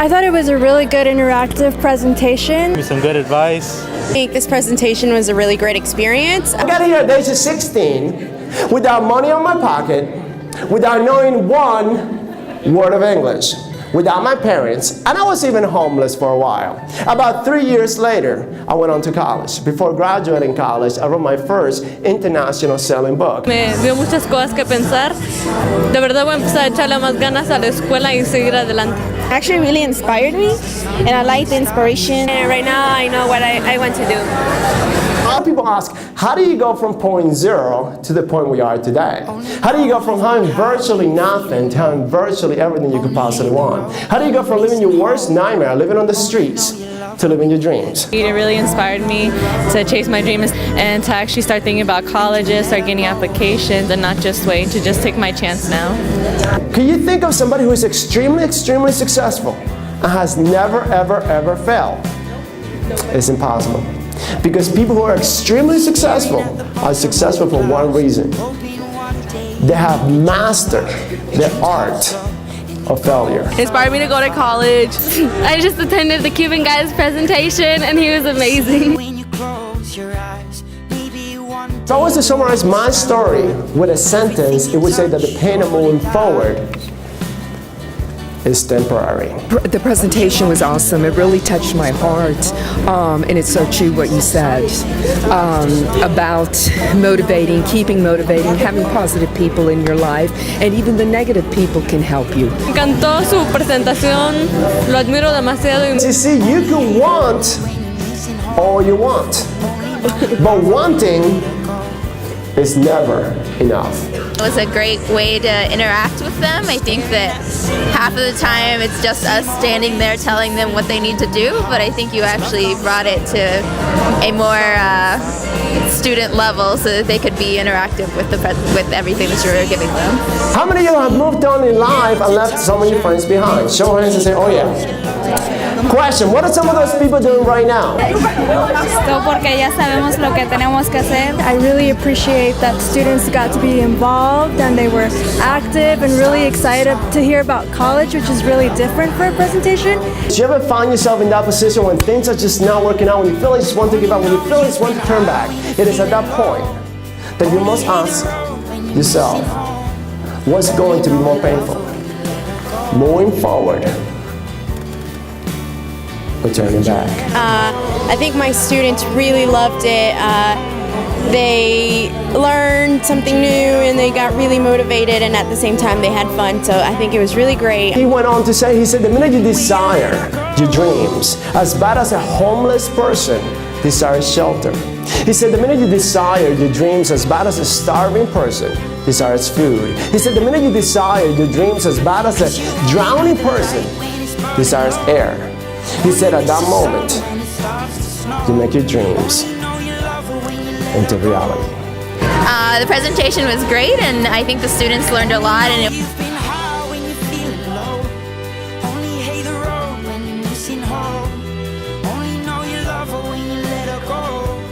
I thought it was a really good interactive presentation. Some good advice. I think this presentation was a really great experience. I got here at the age of 16 without money on my pocket, without knowing one word of English, without my parents, and I was even homeless for a while. About 3 years later, I went on to college. Before graduating college, I wrote my first international selling book. Me dio muchas cosas que pensar. De verdad voy a empezar a echarle más ganas a la escuela y seguir adelante. Actually really inspired me, and I like the inspiration. And right now I know what I want to do. A lot of people ask, how do you go from point zero to the point we are today? How do you go from having virtually nothing to having virtually everything you could possibly want? How do you go from living your worst nightmare, living on the streets, to living your dreams? It really inspired me to chase my dreams and to actually start thinking about colleges, start getting applications, and not just wait, to just take my chance now. Can you think of somebody who is extremely, extremely successful and has never, ever, ever failed? It's impossible. Because people who are extremely successful are successful for one reason. They have mastered the art of failure. It inspired me to go to college. I just attended the Cuban guy's presentation and he was amazing. If I was to summarize my story with a sentence, it would say that the pain of moving forward is temporary. The presentation was awesome. It really touched my heart, and it's so true what you said about motivating, keeping motivating, having positive people in your life, and even the negative people can help you. Me encantó su presentación, lo admiro demasiado. You see, you can want all you want, but wanting is never enough. It was a great way to interact with them. I think that half of the time it's just us standing there telling them what they need to do, but I think you actually brought it to a more student level so that they could be interactive with everything that you were giving them. How many of you have moved on in life and left some of your friends behind? Show hands and say, oh yeah. Question, what are some of those people doing right now? Porque ya sabemos lo que tenemos que hacer. I really appreciate that students got to be involved and they were active and really excited to hear about college, which is really different for a presentation. Do you ever find yourself in that position when things are just not working out, when you feel like you just want to give up, when you feel like you just want to turn back? It is at that point that you must ask yourself, what's going to be more painful? Moving forward, or turning back? I think my students really loved it. They learned something new and they got really motivated, and at the same time they had fun, so I think it was really great. He went on to say, he said, the minute you desire your dreams, as bad as a homeless person desires shelter. He said, the minute you desire your dreams, as bad as a starving person desires food. He said, the minute you desire your dreams, as bad as a drowning person desires air. He said, at that moment, you make your dreams into reality. The presentation was great, and I think the students learned a lot. And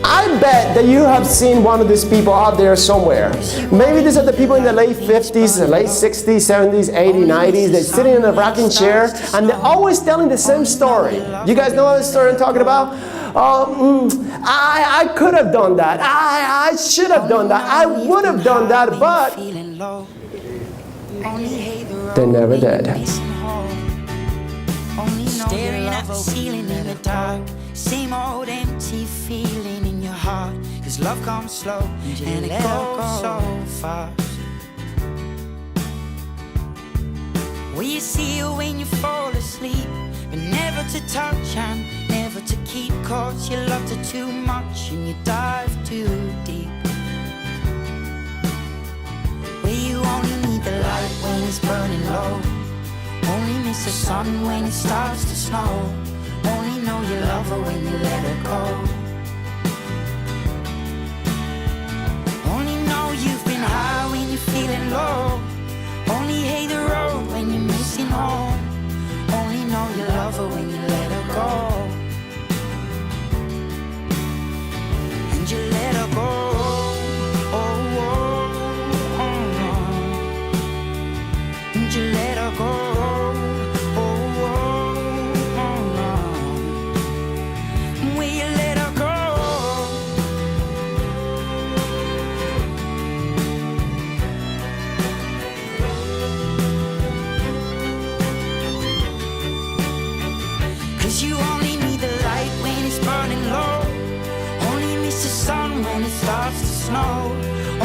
I bet that you have seen one of these people out there somewhere. Maybe these are the people in the late 50s, the late 60s, 70s, 80s, 90s. They're sitting in a rocking chair and they're always telling the same story. You guys know what story I'm talking about? I could have done that. I should have done that. I would have done that, but they never did. Staring at the ceiling in the dark, same old empty feeling in your heart. Cause love comes slow and it goes so fast. Will you see you when you fall asleep, but never to touch and never to keep? Cause you loved her too much and you dive too deep. Where you only need the light when it's burning low, only miss the sun when it starts to snow, only know you love her when you let her go, only know you've been high when you're feeling low, only hate the road when you're missing home, only know you love her when you let her go, and you let her go. And you let her go. when it starts to snow.